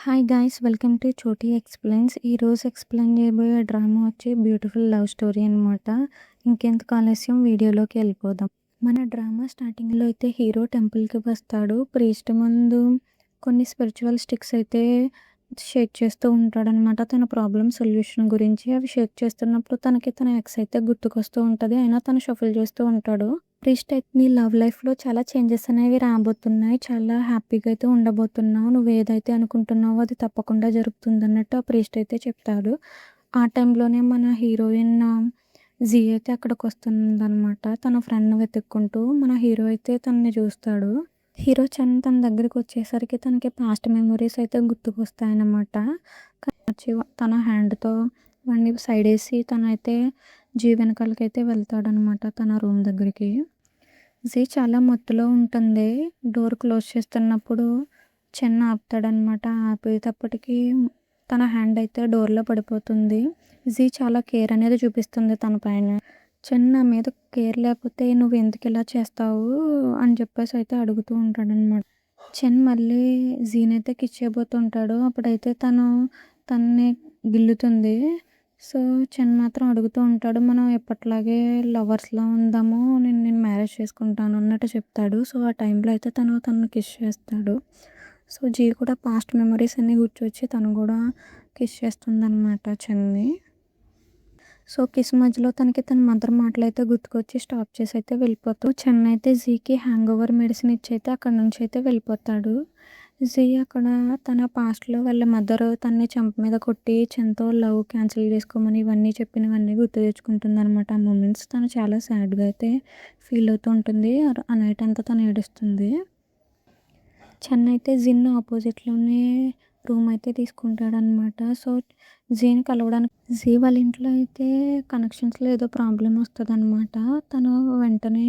Hi guys, welcome to Choti explains. ఈరోజు explain చేయబోయే drama వచ్చి బ్యూటిఫుల్ లవ్ స్టోరీ అనమాట. ఇంకెందుకు ఆలస్యం, వీడియోలోకి వెళ్ళిపోదాం. మన డ్రామా స్టార్టింగ్లో అయితే హీరో టెంపుల్కి వస్తాడు. ప్రీస్ట్ ముందు కొన్ని స్పిరిచువల్ స్టిక్స్ అయితే షేక్ చేస్తూ ఉంటాడనమాట. తన ప్రాబ్లమ్ సొల్యూషన్ గురించి అవి షేక్ చేస్తున్నప్పుడు తనకి తన ఎక్స్ అయితే గుర్తుకొస్తూ ఉంటుంది. అయినా తను షఫల్ చేస్తూ ఉంటాడు. ప్రీస్ట్ అయితే నీ లవ్ లైఫ్లో చాలా చేంజెస్ అనేవి రాబోతున్నాయి, చాలా హ్యాపీగా అయితే ఉండబోతున్నావు, నువ్వు ఏదైతే అనుకుంటున్నావో అది తప్పకుండా జరుగుతుంది అన్నట్టు ఆ ప్రీస్ట్ అయితే చెప్తాడు. ఆ టైంలోనే మన హీరోయిన్ జీ అయితే అక్కడికి వస్తుందన్నమాట. తన ఫ్రెండ్ని వెతుక్కుంటూ మన హీరో అయితే తనని చూస్తాడు. హీరో చంద్ తన దగ్గరికి వచ్చేసరికి తనకి పాస్ట్ మెమొరీస్ అయితే గుర్తుకొస్తాయన్నమాట. తన హ్యాండ్తో వాడిని సైడ్ వేసి తనైతే జీ వెనకాలకైతే వెళ్తాడనమాట తన రూమ్ దగ్గరికి. జీ చాలా మత్తులో ఉంటుంది. డోర్ క్లోజ్ చేస్తున్నప్పుడు చెన్ ఆపుతాడనమాట. ఆపేటప్పటికి తన హ్యాండ్ అయితే డోర్లో పడిపోతుంది. జీ చాలా కేర్ అనేది చూపిస్తుంది తన పైన. చెన్ నా మీద కేర్ లేకపోతే నువ్వు ఎందుకు ఇలా చేస్తావు అని చెప్పేసి అయితే అడుగుతూ ఉంటాడనమాట. చెన్ మళ్ళీ జీనైతే కిస్ చేయబోతుంటాడు. అప్పుడైతే తనని గిల్లుతుంది. సో చెన్ మాత్రం అడుగుతూ ఉంటాడు, మనం ఎప్పట్లాగే లవర్స్లో ఉందాము, నేను మ్యారేజ్ చేసుకుంటాను అన్నట్టు చెప్తాడు. సో ఆ టైంలో అయితే తను కిస్ చేస్తాడు. సో జీ కూడా పాస్ట్ మెమరీస్ అన్నీ గుర్తొచ్చి తను కూడా కిస్ చేస్తుందన్నమాట చెన్ని. సో కిస్ మధ్యలో తన మదర్ మాటలు అయితే గుర్తుకొచ్చి స్టాప్ చేసి అయితే వెళ్ళిపోతాడు. చెన్ అయితే జీకి హ్యాంగ్ ఓవర్ మెడిసిన్ ఇచ్చి అయితే అక్కడ నుంచి అయితే వెళ్ళిపోతాడు. జీ అక్కడ తన పాస్ట్లో వాళ్ళ మదర్ తనని చంప మీద కొట్టి చెన్తో లవ్ క్యాన్సిల్ చేసుకోమని ఇవన్నీ చెప్పినవన్నీ గుర్తు తెచ్చుకుంటుంది అనమాట. ఆ మూమెంట్స్ తను చాలా సాడ్గా అయితే ఫీల్ అవుతూ ఉంటుంది. ఆ నైట్ అంతా తను ఏడుస్తుంది. చెన్ అయితే జిన్ ఆపోజిట్లోనే రూమ్ అయితే తీసుకుంటాడనమాట. సో జీని కలవడానికి జీ వాళ్ళ ఇంట్లో అయితే కనెక్షన్స్లో ఏదో ప్రాబ్లం వస్తుందన్నమాట. తను వెంటనే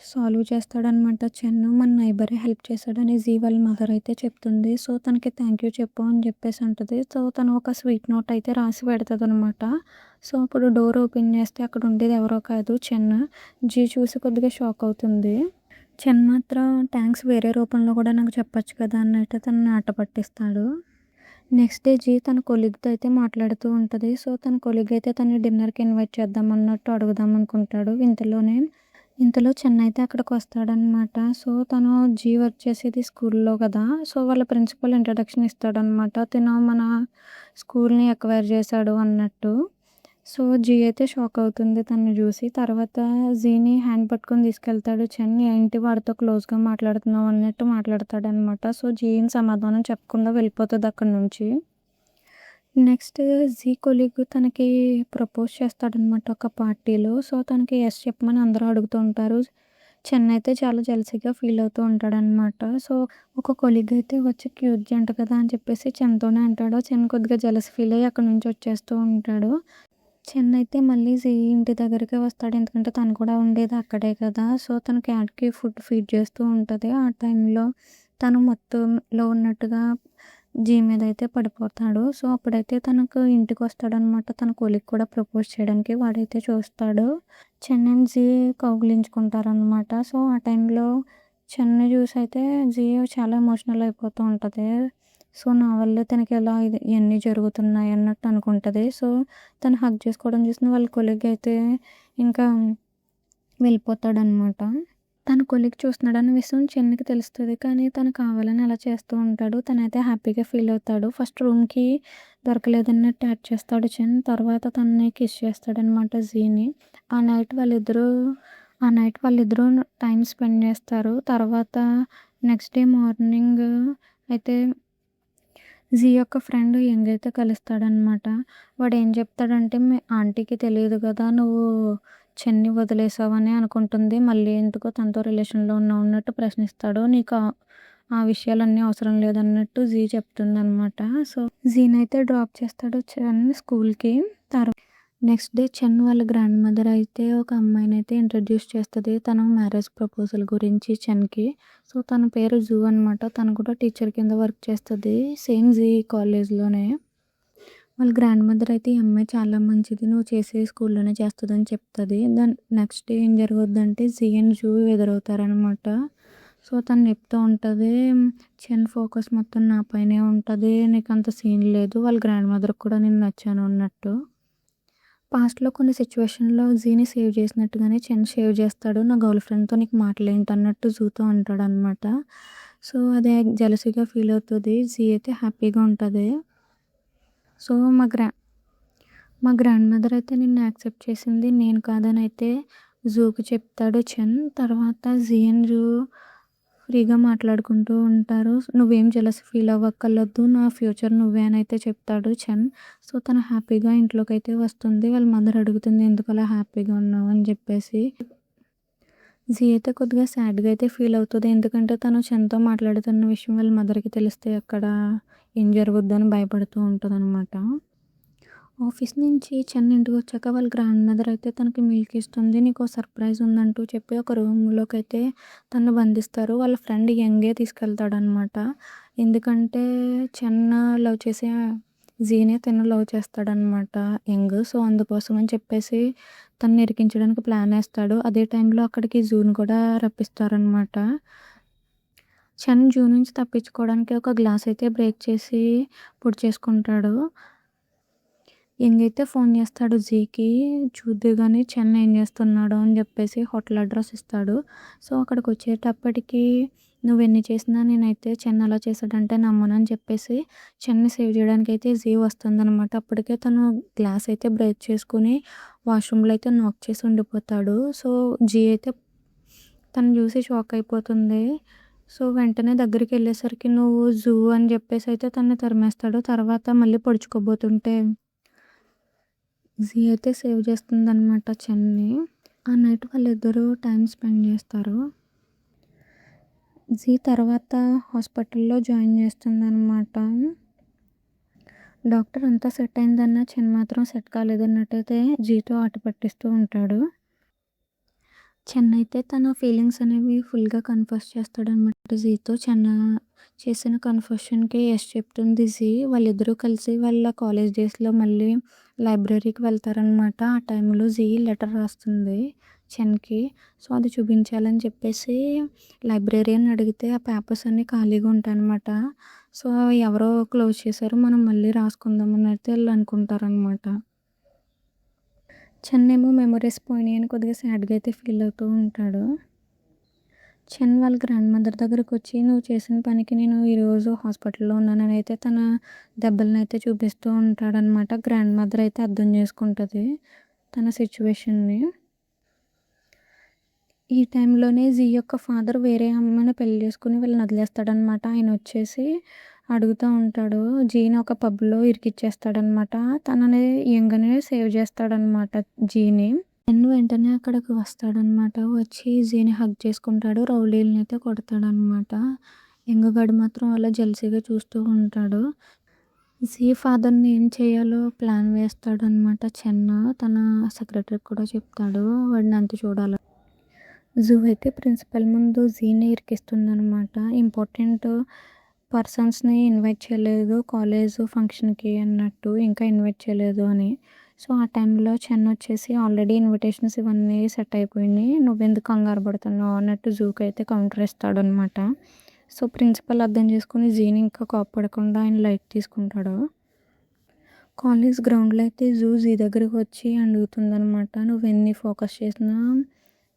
సాల్వ్ చేస్తాడనమాట. చెన్ను మన నైబరే హెల్ప్ చేశాడని జీ వాళ్ళ మదర్ అయితే చెప్తుంది. సో తనకి థ్యాంక్ యూ చెప్పు అని చెప్పేసి అంటుంది. సో తను ఒక స్వీట్ నోట్ అయితే రాసి పెడుతుంది అనమాట. సో అప్పుడు డోర్ ఓపెన్ చేస్తే అక్కడ ఉండేది ఎవరో కాదు చెన్. జీ చూసి కొద్దిగా షాక్ అవుతుంది. చెన్ మాత్రం థ్యాంక్స్ వేరే రూపంలో కూడా నాకు చెప్పొచ్చు కదా అన్నట్టు తనని ఆట పట్టిస్తాడు. నెక్స్ట్ డే జీ తన కొలీగ్తో అయితే మాట్లాడుతూ ఉంటుంది. సో తన కొలీగ్ అయితే తనని డిన్నర్కి ఇన్వైట్ చేద్దాం అన్నట్టు అడుగుదాం అనుకుంటాడు. ఇంతలో చెన్ అయితే అక్కడికి వస్తాడనమాట. సో తను జీ వర్క్ చేసేది స్కూల్లో కదా. సో వాళ్ళ ప్రిన్సిపల్ ఇంట్రడక్షన్ ఇస్తాడనమాట. తిను మన స్కూల్ని ఎక్వైర్ చేశాడు అన్నట్టు. సో జీ అయితే షాక్ అవుతుంది తనని చూసి. తర్వాత జీని హ్యాండ్ పట్టుకొని తీసుకెళ్తాడు చెన్. ఏంటి వాడితో క్లోజ్గా మాట్లాడుతున్నావు అన్నట్టు మాట్లాడతాడనమాట. సో జీని సమాధానం చెప్పకుండా వెళ్ళిపోతుంది అక్కడ నుంచి. నెక్స్ట్ జీ కొలీగ్ తనకి ప్రపోజ్ చేస్తాడనమాట ఒక పార్టీలో. సో తనకి ఎస్ చెప్పమని అందరూ అడుగుతూ ఉంటారు. చెన్ అయితే చాలా జెలసీగా ఫీల్ అవుతూ ఉంటాడనమాట. సో ఒక కొలీగ్ అయితే వచ్చి క్యూట్ జంట కదా అని చెప్పేసి చెన్తోనే అంటాడు. చెన్ కొద్దిగా జెలసీ ఫీల్ అయ్యి అక్కడ నుంచి వచ్చేస్తూ ఉంటాడు. చెన్ అయితే మళ్ళీ జీ ఇంటి దగ్గరికి వస్తాడు, ఎందుకంటే తను కూడా ఉండేది అక్కడే కదా. సో తను క్యాట్కి ఫుడ్ ఫీడ్ చేస్తూ ఉంటుంది. ఆ టైంలో తను మొత్తంలో ఉన్నట్టుగా జీ మీద అయితే పడిపోతాడు. సో అప్పుడైతే తనకు ఇంటికి వస్తాడనమాట. తన కొలీగ్ కూడా ప్రపోజ్ చేయడానికి వాడైతే చూస్తాడు. చెన్ అండ్ జీ కౌగిలించుకుంటారనమాట. సో ఆ టైంలో చెన్ని చూసి అయితే జీ చాలా ఎమోషనల్ అయిపోతూ ఉంటుంది. సో నా వల్ల తనకి ఎలా ఇవన్నీ జరుగుతున్నాయి అన్నట్టు అనుకుంటుంది. సో తను హగ్ చేసుకోవడం చూసిన వాళ్ళ కొలీగ్ అయితే ఇంకా వెళ్ళిపోతాడనమాట. తన కొలీగ్ చూస్తున్నాడన్న విషయం చెన్నికి తెలుస్తుంది, కానీ తను కావాలని అలా చేస్తూ ఉంటాడు. తనైతే హ్యాపీగా ఫీల్ అవుతాడు. ఫస్ట్ రూమ్కి దొరకలేదన్నట్టు యాడ్ చేస్తాడు చెన్. తర్వాత తనని కిస్ చేస్తాడనమాట జీని. ఆ నైట్ వాళ్ళిద్దరూ టైం స్పెండ్ చేస్తారు. తర్వాత నెక్స్ట్ డే మార్నింగ్ అయితే జీ యొక్క ఫ్రెండ్ యంగ్ అయితే కలుస్తాడనమాట. వాడు ఏం చెప్తాడంటే, మీ ఆంటీకి తెలియదు కదా నువ్వు చెన్ని వదిలేసావని అనుకుంటుంది, మళ్ళీ ఎందుకో తనతో రిలేషన్లో ఉన్నావు అన్నట్టు ప్రశ్నిస్తాడు. నీకు ఆ విషయాలన్నీ అవసరం లేదన్నట్టు జీ చెప్తుందనమాట. సో జీనైతే డ్రాప్ చేస్తాడు చెన్ స్కూల్కి. నెక్స్ట్ డే చెన్ వాళ్ళ గ్రాండ్ మదర్ అయితే ఒక అమ్మాయిని అయితే ఇంట్రడ్యూస్ చేస్తుంది తన మ్యారేజ్ ప్రపోజల్ గురించి చెన్కి. సో తన పేరు జూ అనమాట. తను కూడా టీచర్ కింద వర్క్ చేస్తుంది సేమ్ జీ కాలేజ్లోనే. వాళ్ళ గ్రాండ్ మదర్ అయితే ఈ అమ్మాయి చాలా మంచిది, నువ్వు చేసే స్కూల్లోనే చేస్తుందని చెప్తుంది. దాని నెక్స్ట్ డే ఏం జరుగుద్దంటే జీ అండ్ జూ ఎదురవుతారనమాట. సో తను చెప్తూ ఉంటుంది, చెన్ ఫోకస్ మొత్తం నా పైనే ఉంటుంది, నీకు అంత సీన్ లేదు, వాళ్ళ గ్రాండ్ మదర్కి కూడా నేను నచ్చాను అన్నట్టు. పాస్ట్‌లో కొన్ని సిట్యుయేషన్‌లో జీని సేవ్ చేసినట్టుగానే చెన్ సేవ్ చేస్తాడు. నా గర్ల్ ఫ్రెండ్‌తో నీకు మాటలేంటి అన్నట్టు జూతో అంటాడనమాట. సో, అదే జెలసీగా ఫీల్ అవుతది. జీ అయితే హ్యాపీగా ఉంటది. సో, మా గ్రాండ్ మదర్ అయితే నిన్ను యాక్సెప్ట్ చేసింది. నేను కాదని అయితే జూకి చెప్తాడు చెన్. తర్వాత జీ అండ్ జూ ఫ్రీగా మాట్లాడుకుంటూ ఉంటారు. నువ్వేం జెలసీ ఫీల్ అవ్వక్కర్లేదు. నా ఫ్యూచర్ నువ్వే అని అయితే చెప్తాడు చెన్. సో, తను హ్యాపీగా ఇంట్లోకైతే వస్తుంది. వాళ్ళ మదర్ అడుగుతుంది ఎందుకలా హ్యాపీగా ఉన్నావు అని చెప్పేసి. జీ అయితే కొద్దిగా సాడ్‌గా అయితే ఫీల్ అవుతది. ఎందుకంటే తను చెన్‌తో మాట్లాడుతున్న విషయం వాళ్ళ మదర్‌కి తెలిస్తే అక్కడ ఏం జరుగుద్దో అని భయపడుతూ ఉంటదనమాట. ఆఫీస్ నుంచి చెన్ ఇంటికొచ్చాక వాళ్ళ గ్రాండ్ మదర్ అయితే తనకి మిల్క్ ఇస్తుంది. నీకో సర్ప్రైజ్ ఉందంటూ చెప్పి ఒక రూమ్‌లోకైతే తనని బంధిస్తారు. వాళ్ళ ఫ్రెండ్ యంగే తీసుకెళ్తాడనమాట. ఎందుకంటే చెన్ లవ్ చేసే జీనే తను లవ్ చేస్తాడనమాట యంగ్. సో, అందుకోసం అని చెప్పేసి తనని ఇరికించడానికి ప్లాన్ ఏస్తాడు. అదే టైంలో అక్కడికి జూని కూడా రప్పిస్తారనమాట. చెన్ జూ నుంచి తప్పించుకోవడానికి ఒక గ్లాస్ అయితే బ్రేక్ చేసి పొడి చేసుకుంటాడు. యంగ్ అయితే ఫోన్ చేస్తాడు జీకి, చూద్దువు గాని చెన్ ఏం చేస్తున్నాడో అని చెప్పేసి హోటల్ అడ్రస్ ఇస్తాడు. సో, అక్కడికి వచ్చేటప్పటికి నువ్వెన్ని చేసినా నేనైతే చెన్ అలా చేశాడంటే నమ్మనని చెప్పేసి చెన్ని సేవ్ చేయడానికి అయితే జీ వస్తుందనమాట. అప్పటికే తను గ్లాస్ అయితే బ్రేక్ చేసుకుని వాష్రూమ్లో అయితే నాక్ చేసి ఉండిపోతాడు. సో, జీ అయితే తను చూసి షాక్ అయిపోతుంది. సో, వెంటనే దగ్గరికి వెళ్ళేసరికి నువ్వు జూ అని చెప్పేసి అయితే తనని తరిమేస్తాడు. తర్వాత మళ్ళీ పొడుచుకోబోతుంటే జీ అయితే సేవ్ చేస్తుందనమాట చెన్ని. ఆ నైట్ వాళ్ళిద్దరూ టైం స్పెండ్ చేస్తారు. జీ తర్వాత హాస్పిటల్లో జాయిన్ చేస్తుందనమాట. డాక్టర్ అంతా సెట్ అయిందన్నా చెన్ మాత్రం సెట్ కాలేదన్నట్టయితే జీతో ఆట పట్టిస్తూ ఉంటాడు. చెన్ అయితే తన ఫీలింగ్స్ అనేవి ఫుల్గా కన్ఫెస్ చేస్తాడనమాట జీతో. చెన్ చేసిన కన్ఫెషన్కి యెస్ చెప్తుంది జీ. వాళ్ళిద్దరూ కలిసి వాళ్ళ కాలేజ్ డేస్లో మళ్ళీ లైబ్రరీకి వెళ్తారనమాట. ఆ టైంలో జీ లెటర్ రాస్తుంది చెన్కి. సో, అది చూపించాలని చెప్పేసి లైబ్రేరియన్ అడిగితే ఆ పేపర్స్ అన్నీ ఖాళీగా ఉంటాయన్నమాట. సో, ఎవరో క్లోజ్ చేశారు, మనం మళ్ళీ రాసుకుందాం అన్నట్టు వీళ్ళు అనుకుంటారనమాట. చెన్ ఏమో మెమరీస్ పోయినాయి అని కొద్దిగా సాడ్గా అయితే ఫీల్ అవుతూ ఉంటాడు. చెన్ వాళ్ళ గ్రాండ్ మదర్ దగ్గరకు వచ్చి నువ్వు చేసిన పనికి నేను ఈరోజు హాస్పిటల్లో ఉన్నానని అయితే తన దెబ్బలను అయితే చూపిస్తూ ఉంటాడనమాట. గ్రాండ్ మదర్ అయితే అర్థం చేసుకుంటుంది తన సిచ్యువేషన్ని. ఈ టైంలోనే జీ యొక్క ఫాదర్ వేరే అమ్మని పెళ్లి చేసుకుని వీళ్ళని వదిలేస్తాడనమాట. ఆయన వచ్చేసి అడుగుతూ ఉంటాడు. జీని ఒక పబ్లో ఇరికిచ్చేస్తాడనమాట. తనని యంగనే సేవ్ చేస్తాడనమాట జీని. చెన్ వెంటనే అక్కడికి వస్తాడనమాట. వచ్చి జీని హగ్ చేసుకుంటాడు. రౌడీలని అయితే కొడతాడనమాట. యంగగాడు మాత్రం అలా జెలసీగా చూస్తూ ఉంటాడు. జీ ఫాదర్ని ఏం చేయాలో ప్లాన్ వేస్తాడనమాట చెన్. తన సెక్రటరీకి కూడా చెప్తాడు వాడిని అంత చూడాలి. జూ అయితే ప్రిన్సిపల్ ముందు జీని ఇరికిస్తుందనమాట. ఇంపార్టెంట్ పర్సన్స్ని ఇన్వైట్ చేయలేదు కాలేజ్ ఫంక్షన్కి అన్నట్టు, ఇంకా ఇన్వైట్ చేయలేదు అని. సో, ఆ టైంలో చెన్ వచ్చేసి ఆల్రెడీ ఇన్విటేషన్స్ ఇవన్నీ సెట్ అయిపోయినాయి, నువ్వెందుకు కంగారు పడుతున్నావు అన్నట్టు జూకి అయితే కౌంటర్ ఇస్తాడనమాట. సో, ప్రిన్సిపల్ అర్థం చేసుకుని జీని ఇంకా కోప్పడకుండా ఆయన లైట్ తీసుకుంటాడు. కాలేజ్ గ్రౌండ్లో అయితే జీ దగ్గరికి వచ్చి అడుగుతుందనమాట, నువ్వెన్ని ఫోకస్ చేసినా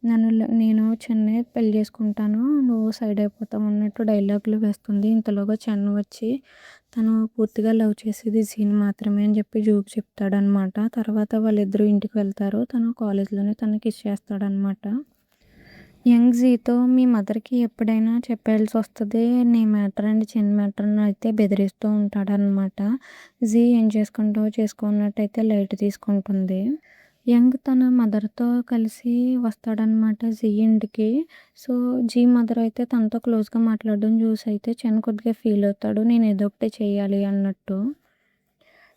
నేను చెన్నే పెళ్లి చేసుకుంటాను, నువ్వు సైడ్ అయిపోతావు అన్నట్టు డైలాగులు వేస్తుంది. ఇంతలోగా చెన్ వచ్చి తను పూర్తిగా లవ్ చేసేది జీని మాత్రమే అని చెప్పి జూకి చెప్తాడనమాట. తర్వాత వాళ్ళిద్దరూ ఇంటికి వెళ్తారు. తను కాలేజ్లోనే తనకి ఇచ్చేస్తాడనమాట. యంగ్ జీతో మీ మదర్కి ఎప్పుడైనా చెప్పాల్సి వస్తుంది నీ మ్యాటర్ అండ్ చెన్ మ్యాటర్ని అయితే బెదిరిస్తూ ఉంటాడనమాట. జీ ఏం చేసుకున్నట్టయితే లైట్ తీసుకుంటుంది. యంగ్ తన మదర్తో కలిసి వస్తాడనమాట జీ ఇంటికి. సో, జీ మదర్ అయితే తనతో క్లోజ్గా మాట్లాడడం చూసి అయితే చెన్ కొద్దిగా ఫీల్ అవుతాడు, నేను ఏదో ఒకటి చేయాలి అన్నట్టు.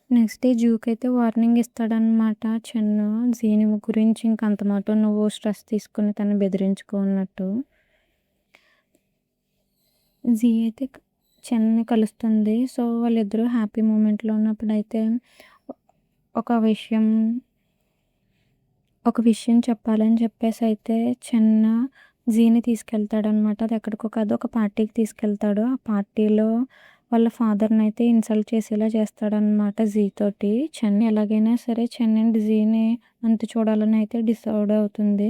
నెక్స్ట్ డే జూకి అయితే వార్నింగ్ ఇస్తాడనమాట చెన్ జీని గురించి, ఇంకంత మాత్రం నువ్వు స్ట్రెస్ తీసుకుని తను బెదిరించుకో అన్నట్టు. జీ అయితే చెన్ని కలుస్తుంది. సో, వాళ్ళిద్దరూ హ్యాపీ మూమెంట్లో ఉన్నప్పుడు అయితే ఒక విషయం చెప్పాలని చెప్పేసి అయితే చెన్ జీని తీసుకెళ్తాడనమాట. అది ఎక్కడికో కాదు, ఒక పార్టీకి తీసుకెళ్తాడు. ఆ పార్టీలో వాళ్ళ ఫాదర్ని అయితే ఇన్సల్ట్ చేసేలా చేస్తాడనమాట జీ తోటి. చెన్ ఎలాగైనా సరే చెన్ అండ్ జీని అంతు చూడాలని అయితే డిసైడ్ అవుతుంది.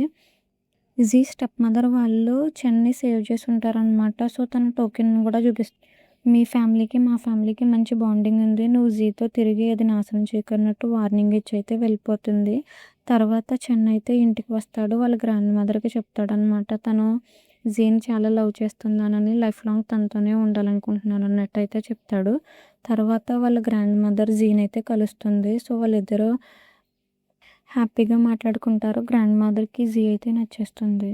జీ స్టెప్ మదర్ వాళ్ళు చెన్ని సేవ్ చేసి ఉంటారనమాట. సో తన టోకెన్ కూడా చూపిస్తుంది. మీ ఫ్యామిలీకి మా ఫ్యామిలీకి మంచి బాండింగ్ ఉంది, నువ్వు జీతో తిరిగి అది నాశనం చేయకన్నట్టు వార్నింగ్ ఇచ్చి అయితే వెళ్ళిపోతుంది. తర్వాత చెన్ అయితే ఇంటికి వస్తాడు. వాళ్ళ గ్రాండ్ మదర్కి చెప్తాడనమాట, తను జీని చాలా లవ్ చేస్తున్నానని, లైఫ్ లాంగ్ తనతోనే ఉండాలనుకుంటున్నాను అన్నట్టు అయితే చెప్తాడు. తర్వాత వాళ్ళ గ్రాండ్ మదర్ జీని అయితే కలుస్తుంది. సో వాళ్ళిద్దరూ హ్యాపీగా మాట్లాడుకుంటారు. గ్రాండ్ మదర్కి జీ అయితే నచ్చేస్తుంది.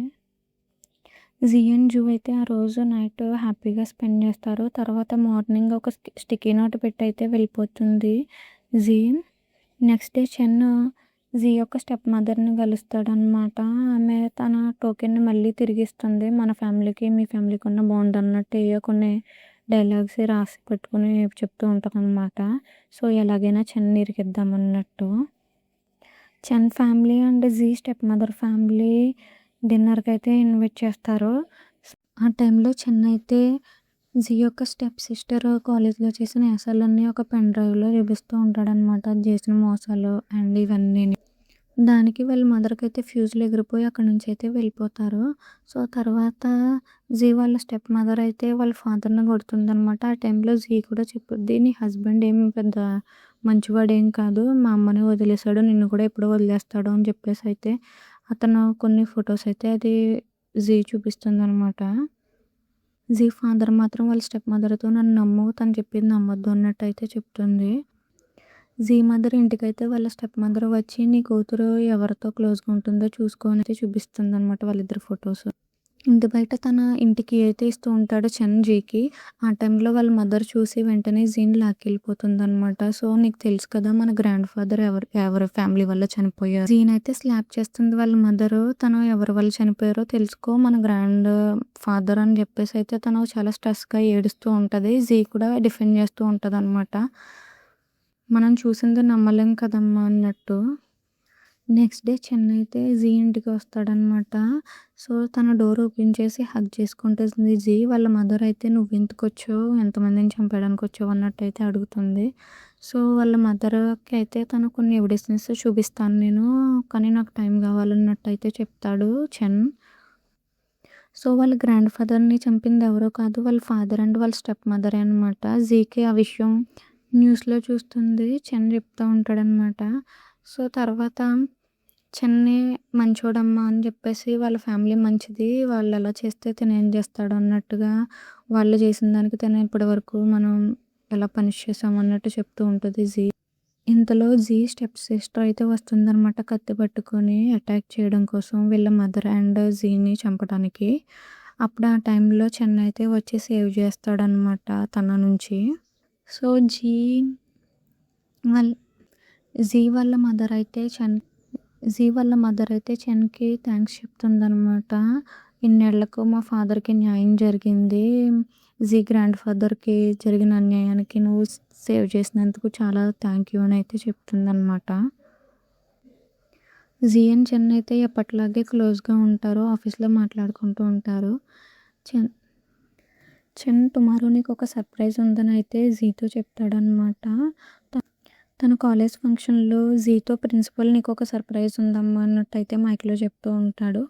జీ అండ్ జూ అయితే ఆ రోజు నైట్ హ్యాపీగా స్పెండ్ చేస్తారు. తర్వాత మార్నింగ్ ఒక స్టిక్కీ నోట్ పెట్టి అయితే వెళ్ళిపోతుంది జీ. నెక్స్ట్ డే చెన్ జీ యొక్క స్టెప్ మదర్ని కలుస్తాడనమాట. ఆమె తన టోకెన్ని మళ్ళీ తిరిగిస్తుంది. మన ఫ్యామిలీకి మీ ఫ్యామిలీకి ఉన్న బాండ్ అన్నట్టు కొన్ని డైలాగ్స్ రాసి పెట్టుకుని చెప్తూ ఉంటుంది అనమాట. సో ఎలాగైనా చెన్ ఇరికిద్దాం అన్నట్టు. Chen family and Ji step mother family డిన్నర్కి అయితే ఇన్వైట్ చేస్తారు. ఆ టైంలో చెన్ అయితే జీ యొక్క స్టెప్ సిస్టర్ కాలేజ్లో చేసిన యాసాలన్నీ ఒక పెన్ డ్రైవ్లో చూపిస్తూ ఉంటాడనమాట, చేసిన మోసాలు అండ్ ఇవన్నీ. దానికి వాళ్ళ మదర్కి అయితే ఫ్యూజులు ఎగిరిపోయి అక్కడ నుంచి అయితే వెళ్ళిపోతారు. సో తర్వాత జీ వాళ్ళ స్టెప్ మదర్ అయితే వాళ్ళ ఫాదర్ని కొడుతుందనమాట. ఆ టైంలో జీ కూడా చెప్పుద్ది, నీ హస్బెండ్ ఏం పెద్ద మంచివాడు ఏం కాదు, మా అమ్మని వదిలేశాడు, నిన్ను కూడా ఎప్పుడో వదిలేస్తాడు అని చెప్పేసి అయితే అతను కొన్ని ఫొటోస్ అయితే అది జీ చూపిస్తుంది అనమాట. జీ ఫాదర్ మాత్రం వాళ్ళ స్టెప్ మదర్తో నన్ను నమ్ము, తను చెప్పింది నమ్మొద్దు అన్నట్టు అయితే చెప్తుంది. జీ మదర్ ఇంటికైతే వాళ్ళ స్టెప్ మదర్ వచ్చి నీ కూతురు ఎవరితో క్లోజ్గా ఉంటుందో చూసుకొని అయితే చూపిస్తుంది అనమాట వాళ్ళిద్దరు ఫొటోస్. ఇంటి బయట తన ఇంటికి అయితే ఇస్తూ ఉంటాడు చెన్ జీకి. ఆ టైంలో వాళ్ళ మదర్ చూసి వెంటనే జీని లాక్కెళ్ళిపోతుంది అనమాట. సో నీకు తెలుసు కదా మన గ్రాండ్ ఫాదర్ ఎవరి ఫ్యామిలీ వల్ల చనిపోయారు. జీని అయితే స్లాప్ చేస్తుంది వాళ్ళ మదర్, తను ఎవరి వల్ల చనిపోయారో తెలుసుకో, మన గ్రాండ్ ఫాదర్ అని చెప్పేసి అయితే తను చాలా స్ట్రెస్గా ఏడుస్తూ ఉంటుంది. జీ కూడా డిఫెండ్ చేస్తూ ఉంటుంది అనమాట, మనం చూసింది నమ్మలేం కదమ్మా అన్నట్టు. నెక్స్ట్ డే చెన్ అయితే జీ ఇంటికి వస్తాడనమాట. సో తన డోర్ ఓపెన్ చేసి హగ్ చేసుకుంటుంది జీ. వాళ్ళ మదర్ అయితే నువ్వు ఎందుకు వచ్చావు, ఎంతమందిని చంపడానికి వచ్చావు అన్నట్టు అయితే అడుగుతుంది. సో వాళ్ళ మదర్కి అయితే తను కొన్ని ఎవిడెన్సెస్ చూపిస్తాను నేను, కానీ నాకు టైం కావాలన్నట్టు అయితే చెప్తాడు చెన్. సో వాళ్ళ గ్రాండ్ ఫాదర్ని చంపింది ఎవరో కాదు, వాళ్ళ ఫాదర్ అండ్ వాళ్ళ స్టెప్ మదర్ అనమాట. జీకి ఆ విషయం న్యూస్లో చూస్తుంది, చెన్ చెప్తూ ఉంటాడనమాట. సో తర్వాత చెన్ని మంచోడమ్మా అని చెప్పేసి వాళ్ళ ఫ్యామిలీ మంచిది, వాళ్ళు ఎలా చేస్తే తను ఏం చేస్తాడు అన్నట్టుగా, వాళ్ళు చేసిన దానికి తను ఇప్పటి వరకు మనం ఎలా పనిష్ చేసాం అన్నట్టు చెప్తూ ఉంటుంది జీ. ఇంతలో జీ స్టెప్ సిస్టర్ అయితే వస్తుందన్నమాట కత్తి పట్టుకొని అటాక్ చేయడం కోసం వీళ్ళ మదర్ అండ్ జీని చంపడానికి. అప్పుడు ఆ టైంలో చెన్ అయితే వచ్చి సేవ్ చేస్తాడనమాట తన నుంచి. సో జీ వాళ్ళ మదర్ అయితే చెన్కి థ్యాంక్స్ చెప్తుందనమాట. ఇన్నేళ్లకు మా ఫాదర్కి న్యాయం జరిగింది, జీ గ్రాండ్ ఫాదర్కి జరిగిన అన్యాయానికి నువ్వు సేవ్ చేసినందుకు చాలా థ్యాంక్ యూ అని అయితే చెప్తుందనమాట. జీ అండ్ చెన్ అయితే ఎప్పటిలాగే క్లోజ్గా ఉంటారు, ఆఫీస్లో మాట్లాడుకుంటూ ఉంటారు. చెన్ టుమారో నీకు ఒక సర్ప్రైజ్ ఉందని అయితే జీతో చెప్తాడనమాట. తన కాలేజ్ ఫంక్షన్లో జీతో ప్రిన్సిపల్ నీకు ఒక సర్ప్రైజ్ ఉందమ్మా అన్నట్టు అయితే మైక్లో చెప్తూ ఉంటాడు.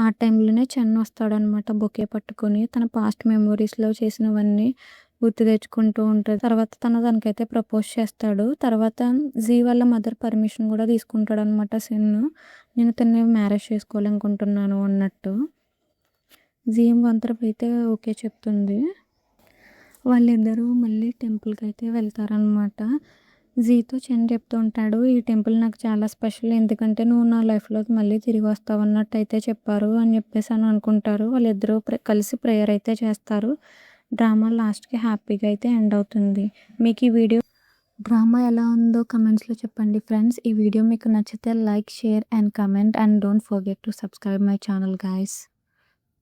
ఆ టైంలోనే చెన్ వస్తాడనమాట బొకే పట్టుకొని, తన పాస్ట్ మెమోరీస్లో చేసినవన్నీ గుర్తు తెచ్చుకుంటూ ఉంటుంది. తర్వాత తనకైతే ప్రపోజ్ చేస్తాడు. తర్వాత జీ వాళ్ళ మదర్ పర్మిషన్ కూడా తీసుకుంటాడు అనమాట చెన్, నేను తనని మ్యారేజ్ చేసుకోవాలనుకుంటున్నాను అన్నట్టు. జీ అందరూ అయితే ఓకే చెప్తుంది. వాళ్ళిద్దరూ మళ్ళీ టెంపుల్కి అయితే వెళ్తారనమాట. జీతో చెన్ చెప్తూ ఉంటాడు, ఈ టెంపుల్ నాకు చాలా స్పెషల్, ఎందుకంటే నువ్వు నా లైఫ్లోకి మళ్ళీ తిరిగి వస్తావు అన్నట్టు అయితే చెప్పారు అని చెప్పేసి అని అనుకుంటారు. వాళ్ళిద్దరూ కలిసి ప్రేయర్ అయితే చేస్తారు. డ్రామా లాస్ట్కి హ్యాపీగా అయితే ఎండ్ అవుతుంది. మీకు ఈ వీడియో డ్రామా ఎలా ఉందో కమెంట్స్లో చెప్పండి ఫ్రెండ్స్. ఈ వీడియో మీకు నచ్చితే like, share and comment and don't forget to subscribe my channel guys.